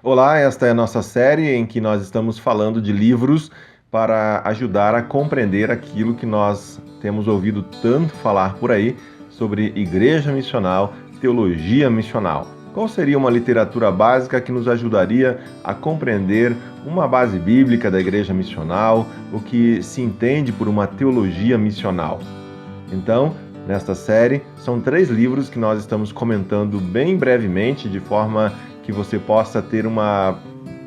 Olá, esta é a nossa série em que nós estamos falando de livros para ajudar a compreender aquilo que nós temos ouvido tanto falar por aí sobre igreja missional, teologia missional. Qual seria uma literatura básica que nos ajudaria a compreender uma base bíblica da igreja missional, o que se entende por uma teologia missional? Então, nesta série, são 3 livros que nós estamos comentando bem brevemente, de forma que você possa ter uma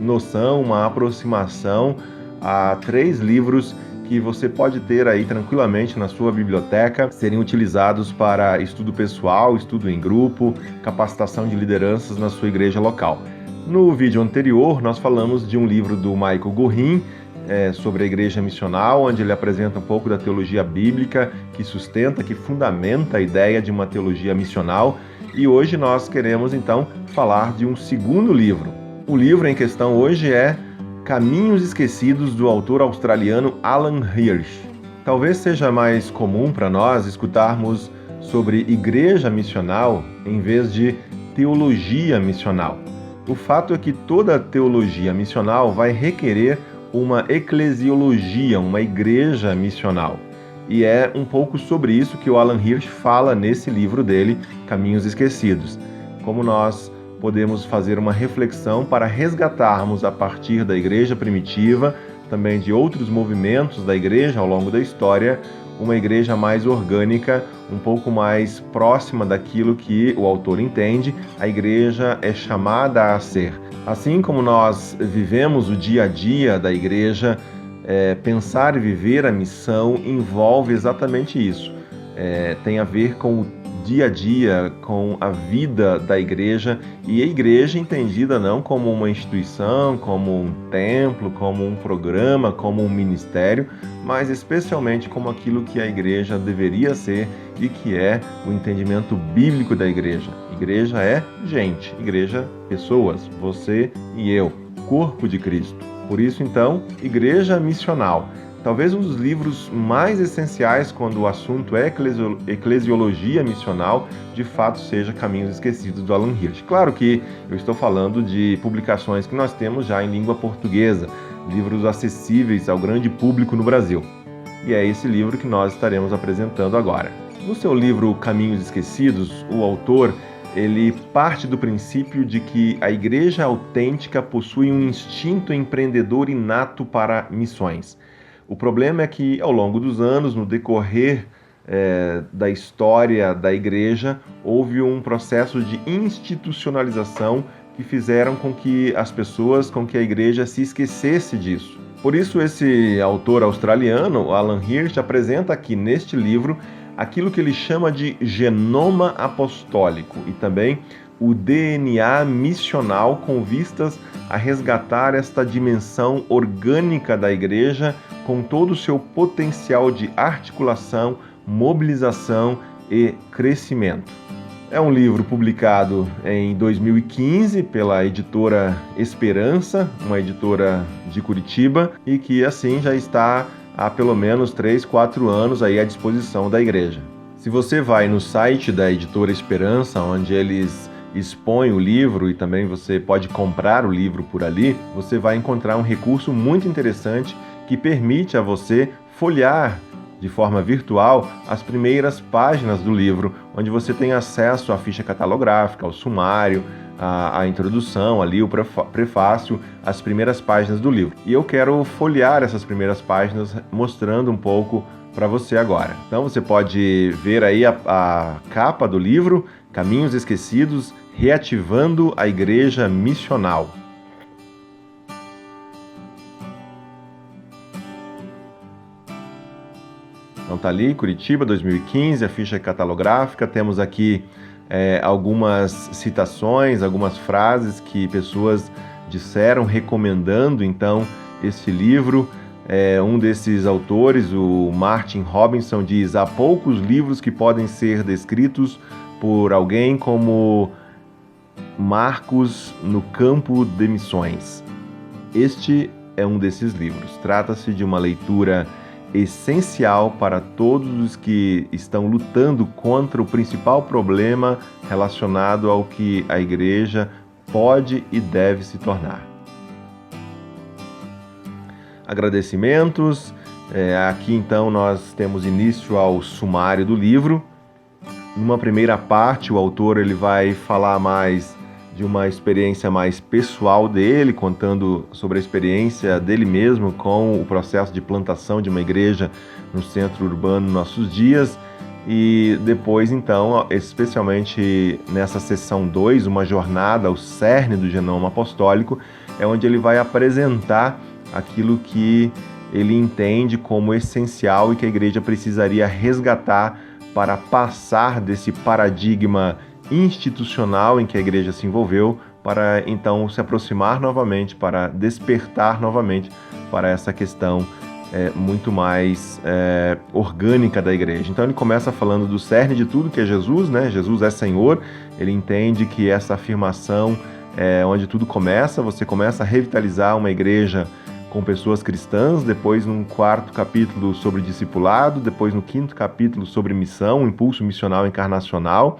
noção, uma aproximação a 3 livros que você pode ter aí tranquilamente na sua biblioteca, serem utilizados para estudo pessoal, estudo em grupo, capacitação de lideranças na sua igreja local. No vídeo anterior, nós falamos de um livro do Michael Gorin, sobre a igreja missional, onde ele apresenta um pouco da teologia bíblica, que sustenta, que fundamenta a ideia de uma teologia missional. E hoje nós queremos, então, falar de um segundo livro. O livro em questão hoje é Caminhos Esquecidos, do autor australiano Alan Hirsch. Talvez seja mais comum para nós escutarmos sobre igreja missional em vez de teologia missional. O fato é que toda teologia missional vai requerer uma eclesiologia, uma igreja missional. E é um pouco sobre isso que o Alan Hirsch fala nesse livro dele, Caminhos Esquecidos. Como nós podemos fazer uma reflexão para resgatarmos a partir da igreja primitiva, também de outros movimentos da igreja ao longo da história, uma igreja mais orgânica, um pouco mais próxima daquilo que o autor entende, a igreja é chamada a ser. Assim como nós vivemos o dia a dia da igreja, pensar e viver a missão envolve exatamente isso. Tem a ver com o dia a dia, com a vida da igreja, e a igreja entendida não como uma instituição, como um templo, como um programa, como um ministério, mas especialmente como aquilo que a igreja deveria ser e que é o entendimento bíblico da igreja. Igreja é gente, igreja, pessoas, você e eu, corpo de Cristo. Por isso, então, igreja missional. Talvez um dos livros mais essenciais quando o assunto é eclesiologia missional, de fato seja Caminhos Esquecidos, do Alan Hirsch. Claro que eu estou falando de publicações que nós temos já em língua portuguesa, livros acessíveis ao grande público no Brasil. E é esse livro que nós estaremos apresentando agora. No seu livro Caminhos Esquecidos, o autor ele parte do princípio de que a igreja autêntica possui um instinto empreendedor inato para missões. O problema é que, ao longo dos anos, no decorrer da história da igreja, houve um processo de institucionalização que fizeram com que as pessoas, com que a igreja se esquecesse disso. Por isso, esse autor australiano, Alan Hirsch, apresenta aqui neste livro aquilo que ele chama de genoma apostólico e também o DNA missional, com vistas a resgatar esta dimensão orgânica da igreja com todo o seu potencial de articulação, mobilização e crescimento. É um livro publicado em 2015 pela editora Esperança, uma editora de Curitiba, e que assim já está há pelo menos 3, 4 anos aí à disposição da igreja. Se você vai no site da editora Esperança, onde eles expõem o livro e também você pode comprar o livro por ali, você vai encontrar um recurso muito interessante que permite a você folhear de forma virtual as primeiras páginas do livro, onde você tem acesso à ficha catalográfica, ao sumário, à introdução ali, o prefácio, as primeiras páginas do livro. E eu quero folhear essas primeiras páginas mostrando um pouco para você agora. Então você pode ver aí a capa do livro, Caminhos Esquecidos, reativando a igreja missional. Então tá ali, Curitiba, 2015, a ficha catalográfica. Temos aqui algumas citações, algumas frases que pessoas disseram recomendando então este livro. Um desses autores, o Martin Robinson, diz: há poucos livros que podem ser descritos por alguém como Marcos no campo de missões. Este é um desses livros. Trata-se de uma leitura essencial para todos os que estão lutando contra o principal problema relacionado ao que a igreja pode e deve se tornar. Agradecimentos. Aqui então nós temos início ao sumário do livro. Numa primeira parte, o autor ele vai falar mais de uma experiência mais pessoal dele, contando sobre a experiência dele mesmo com o processo de plantação de uma igreja no centro urbano nos nossos dias. E depois, então, especialmente nessa seção 2, uma jornada ao cerne do genoma apostólico, é onde ele vai apresentar aquilo que ele entende como essencial e que a igreja precisaria resgatar para passar desse paradigma institucional em que a igreja se envolveu, para então se aproximar novamente, para despertar novamente para essa questão muito mais orgânica da igreja. Então ele começa falando do cerne de tudo, que é Jesus, né? Jesus é Senhor. Ele entende que essa afirmação é onde tudo começa. Você começa a revitalizar uma igreja com pessoas cristãs, depois num 4º capítulo sobre discipulado, depois no 5º capítulo sobre missão, impulso missional encarnacional.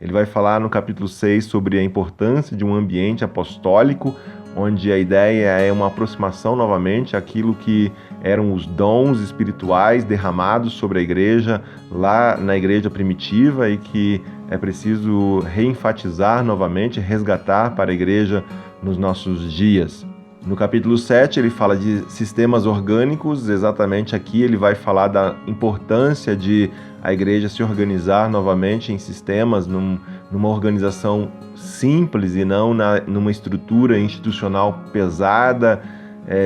Ele vai falar no capítulo 6 sobre a importância de um ambiente apostólico, onde a ideia é uma aproximação novamente àquilo que eram os dons espirituais derramados sobre a igreja, lá na igreja primitiva, e que é preciso reenfatizar novamente, resgatar para a igreja nos nossos dias. No capítulo 7, ele fala de sistemas orgânicos. Exatamente aqui ele vai falar da importância de a igreja se organizar novamente em sistemas, numa organização simples e não numa estrutura institucional pesada,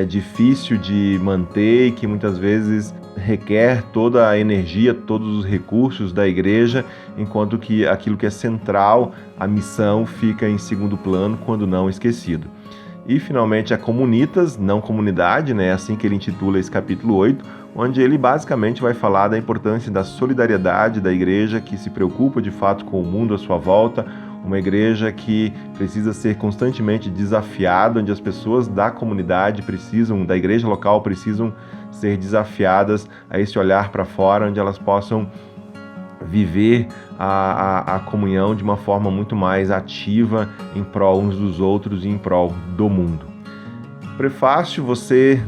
difícil de manter e que muitas vezes requer toda a energia, todos os recursos da igreja, enquanto que aquilo que é central, a missão, fica em segundo plano, quando não esquecido. E, finalmente, a Comunitas, não comunidade, né? Assim que ele intitula esse capítulo 8, onde ele basicamente vai falar da importância da solidariedade da igreja que se preocupa, de fato, com o mundo à sua volta, uma igreja que precisa ser constantemente desafiada, onde as pessoas da comunidade precisam, da igreja local, precisam ser desafiadas a esse olhar para fora, onde elas possam viver a comunhão de uma forma muito mais ativa em prol uns dos outros e em prol do mundo. Prefácio, você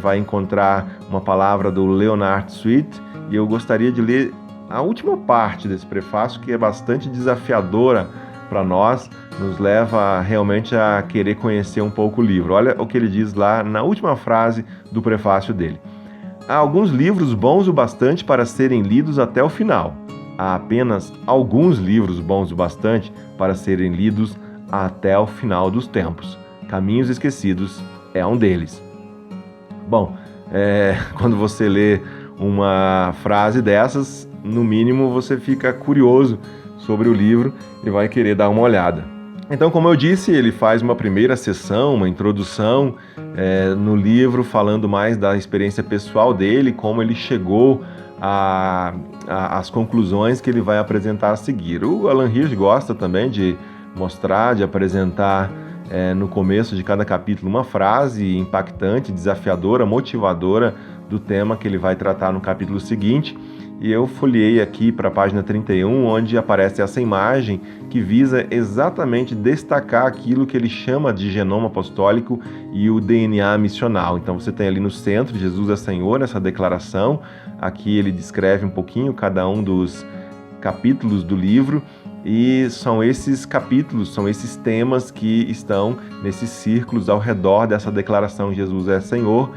vai encontrar uma palavra do Leonard Sweet, e eu gostaria de ler a última parte desse prefácio, que é bastante desafiadora para nós, nos leva realmente a querer conhecer um pouco o livro. Olha o que ele diz lá na última frase do prefácio dele. Há alguns livros bons o bastante para serem lidos até o final. Há apenas alguns livros bons o bastante para serem lidos até o final dos tempos. Caminhos Esquecidos é um deles. Bom, quando você lê uma frase dessas, no mínimo você fica curioso sobre o livro e vai querer dar uma olhada. Então, como eu disse, ele faz uma primeira sessão, uma introdução no livro, falando mais da experiência pessoal dele, como ele chegou às conclusões que ele vai apresentar a seguir. O Alan Hirsch gosta também de mostrar, de apresentar no começo de cada capítulo uma frase impactante, desafiadora, motivadora do tema que ele vai tratar no capítulo seguinte. E eu folheei aqui para a página 31, onde aparece essa imagem que visa exatamente destacar aquilo que ele chama de genoma apostólico e o DNA missional. Então você tem ali no centro, Jesus é Senhor, essa declaração. Aqui ele descreve um pouquinho cada um dos capítulos do livro, e são esses capítulos, são esses temas que estão nesses círculos ao redor dessa declaração Jesus é Senhor,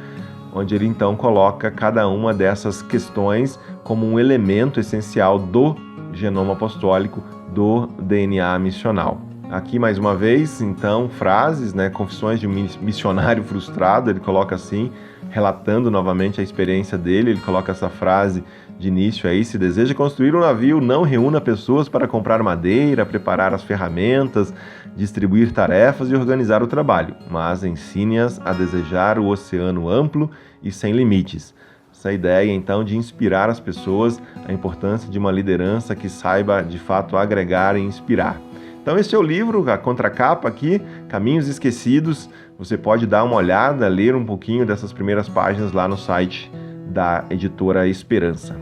onde ele então coloca cada uma dessas questões como um elemento essencial do genoma apostólico, do DNA missional. Aqui, mais uma vez, então, frases, confissões de um missionário frustrado, ele coloca assim, relatando novamente a experiência dele, ele coloca essa frase de início aí: se deseja construir um navio, não reúna pessoas para comprar madeira, preparar as ferramentas, distribuir tarefas e organizar o trabalho, mas ensine-as a desejar o oceano amplo e sem limites. Essa ideia, então, de inspirar as pessoas, a importância de uma liderança que saiba, de fato, agregar e inspirar. Então, esse é o livro, a contracapa aqui, Caminhos Esquecidos. Você pode dar uma olhada, ler um pouquinho dessas primeiras páginas lá no site da editora Esperança.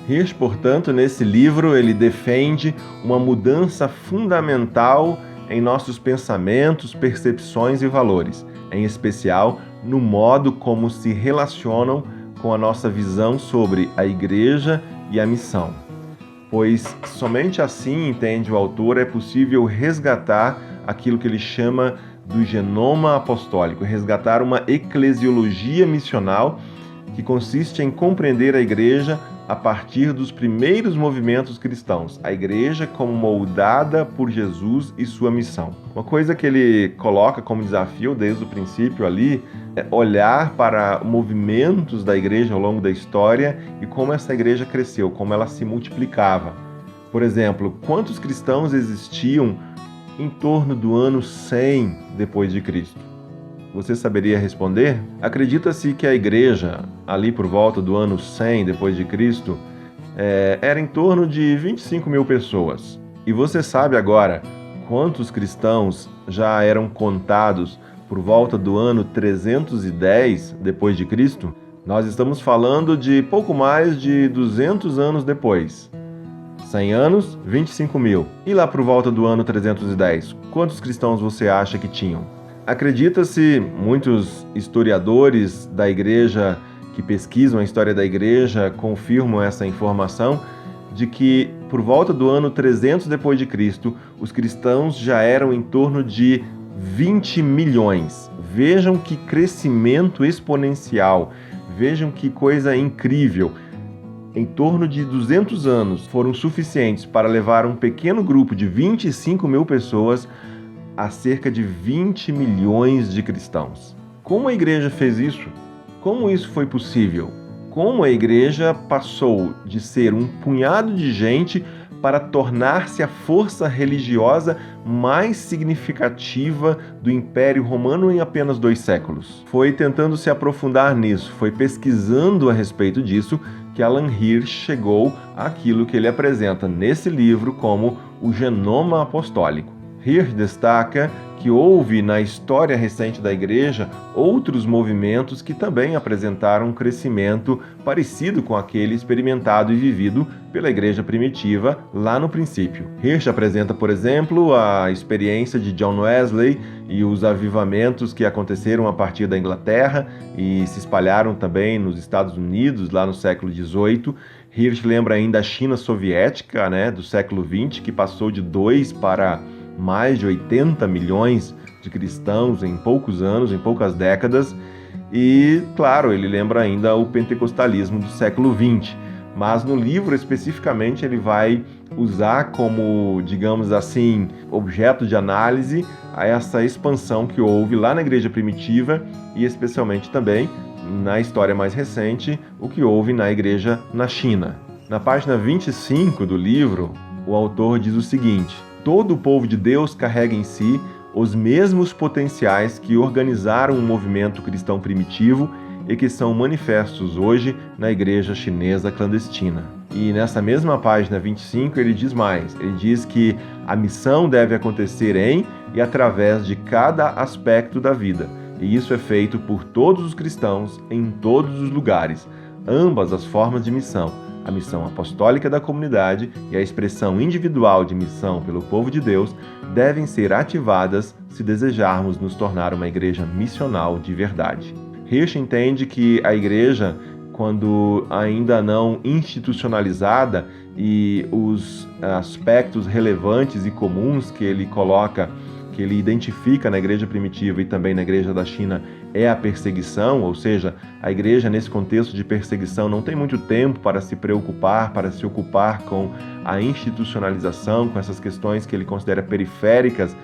Hirsch, portanto, nesse livro, ele defende uma mudança fundamental em nossos pensamentos, percepções e valores, em especial no modo como se relacionam com a nossa visão sobre a igreja e a missão. Pois somente assim, entende o autor, é possível resgatar aquilo que ele chama do genoma apostólico, resgatar uma eclesiologia missional que consiste em compreender a igreja a partir dos primeiros movimentos cristãos, a igreja como moldada por Jesus e sua missão. Uma coisa que ele coloca como desafio desde o princípio ali é olhar para movimentos da igreja ao longo da história e como essa igreja cresceu, como ela se multiplicava. Por exemplo, quantos cristãos existiam em torno do ano 100 depois de Cristo? Você saberia responder? Acredita-se que a igreja, ali por volta do ano 100 depois de Cristo, era em torno de 25 mil pessoas. E você sabe agora quantos cristãos já eram contados por volta do ano 310 depois de Cristo? Nós estamos falando de pouco mais de 200 anos depois. 100 anos, 25 mil. E lá por volta do ano 310, quantos cristãos você acha que tinham? Acredita-se, muitos historiadores da igreja que pesquisam a história da igreja confirmam essa informação, de que por volta do ano 300 depois de Cristo, os cristãos já eram em torno de 20 milhões. Vejam que crescimento exponencial, vejam que coisa incrível. Em torno de 200 anos foram suficientes para levar um pequeno grupo de 25 mil pessoas a cerca de 20 milhões de cristãos. Como a igreja fez isso? Como isso foi possível? Como a igreja passou de ser um punhado de gente para tornar-se a força religiosa mais significativa do Império Romano em apenas 2 séculos? Foi tentando se aprofundar nisso, foi pesquisando a respeito disso, que Alan Hirsch chegou àquilo que ele apresenta nesse livro como o genoma apostólico. Hirsch destaca que houve na história recente da igreja outros movimentos que também apresentaram um crescimento parecido com aquele experimentado e vivido pela igreja primitiva lá no princípio. Hirsch apresenta, por exemplo, a experiência de John Wesley e os avivamentos que aconteceram a partir da Inglaterra e se espalharam também nos Estados Unidos lá no século XVIII. Hirsch lembra ainda a China soviética, do século XX, que passou de 2 para mais de 80 milhões de cristãos em poucos anos, em poucas décadas. E, claro, ele lembra ainda o pentecostalismo do século XX. Mas no livro, especificamente, ele vai usar como, digamos assim, objeto de análise a essa expansão que houve lá na igreja primitiva e especialmente também na história mais recente, o que houve na igreja na China. Na página 25 do livro, o autor diz o seguinte: todo o povo de Deus carrega em si os mesmos potenciais que organizaram o movimento cristão primitivo e que são manifestos hoje na igreja chinesa clandestina. E nessa mesma página 25 ele diz mais, ele diz que a missão deve acontecer em e através de cada aspecto da vida, e isso é feito por todos os cristãos em todos os lugares, ambas as formas de missão, a missão apostólica da comunidade e a expressão individual de missão pelo povo de Deus, devem ser ativadas se desejarmos nos tornar uma igreja missional de verdade. Hirsch entende que a igreja, quando ainda não institucionalizada, e os aspectos relevantes e comuns que ele coloca, que ele identifica na igreja primitiva e também na igreja da China, é a perseguição, ou seja, a igreja nesse contexto de perseguição não tem muito tempo para se preocupar, para se ocupar com a institucionalização, com essas questões que ele considera periféricas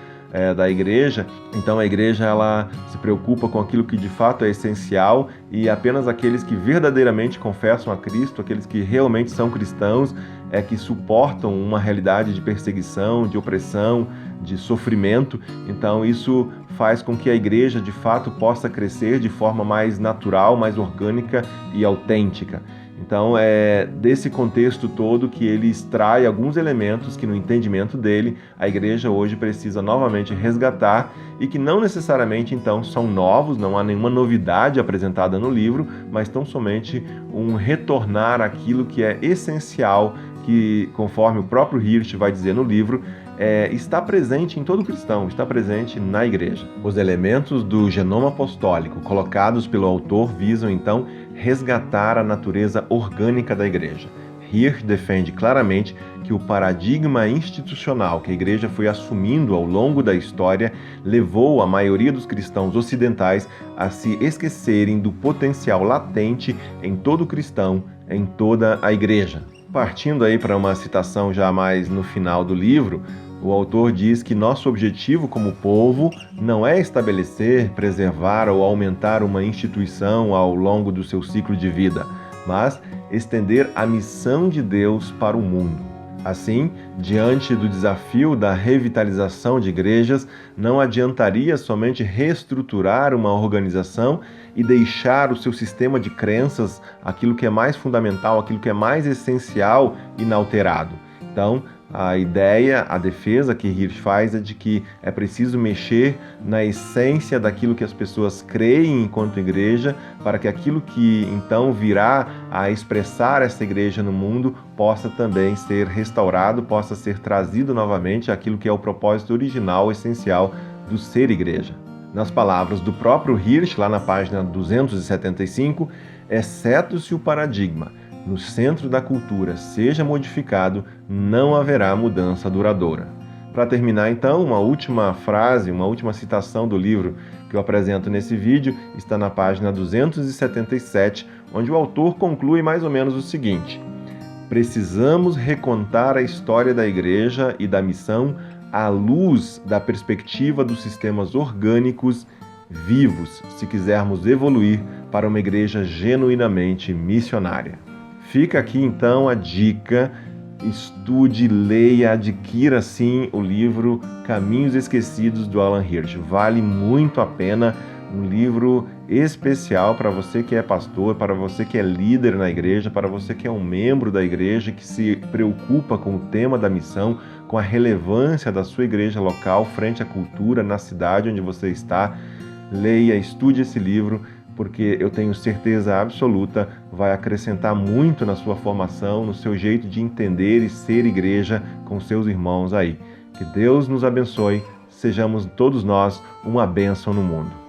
da igreja. Então a igreja ela se preocupa com aquilo que de fato é essencial e apenas aqueles que verdadeiramente confessam a Cristo, aqueles que realmente são cristãos, é que suportam uma realidade de perseguição, de opressão, de sofrimento. Então isso faz com que a igreja de fato possa crescer de forma mais natural, mais orgânica e autêntica. Então é desse contexto todo que ele extrai alguns elementos que no entendimento dele a igreja hoje precisa novamente resgatar e que não necessariamente então são novos, não há nenhuma novidade apresentada no livro, mas tão somente um retornar àquilo que é essencial, que conforme o próprio Hirsch vai dizer no livro, está presente em todo cristão, está presente na igreja. Os elementos do genoma apostólico colocados pelo autor visam, então, resgatar a natureza orgânica da igreja. Hirsch defende claramente que o paradigma institucional que a igreja foi assumindo ao longo da história levou a maioria dos cristãos ocidentais a se esquecerem do potencial latente em todo cristão, em toda a igreja. Partindo aí para uma citação já mais no final do livro, o autor diz que nosso objetivo como povo não é estabelecer, preservar ou aumentar uma instituição ao longo do seu ciclo de vida, mas estender a missão de Deus para o mundo. Assim, diante do desafio da revitalização de igrejas, não adiantaria somente reestruturar uma organização e deixar o seu sistema de crenças, aquilo que é mais fundamental, aquilo que é mais essencial, inalterado. Então, a ideia, a defesa que Hirsch faz é de que é preciso mexer na essência daquilo que as pessoas creem enquanto igreja, para que aquilo que então virá a expressar essa igreja no mundo possa também ser restaurado, possa ser trazido novamente aquilo que é o propósito original, essencial do ser igreja. Nas palavras do próprio Hirsch, lá na página 275, exceto se o paradigma no centro da cultura seja modificado, não haverá mudança duradoura. Para terminar, então, uma última frase, uma última citação do livro que eu apresento nesse vídeo está na página 277, onde o autor conclui mais ou menos o seguinte: precisamos recontar a história da igreja e da missão à luz da perspectiva dos sistemas orgânicos vivos, se quisermos evoluir para uma igreja genuinamente missionária. Fica aqui então a dica: estude, leia, adquira sim o livro Caminhos Esquecidos do Alan Hirsch. Vale muito a pena, um livro especial para você que é pastor, para você que é líder na igreja, para você que é um membro da igreja, que se preocupa com o tema da missão, com a relevância da sua igreja local frente à cultura na cidade onde você está. Leia, estude esse livro, porque eu tenho certeza absoluta vai acrescentar muito na sua formação, no seu jeito de entender e ser igreja com seus irmãos aí. Que Deus nos abençoe, sejamos todos nós uma bênção no mundo.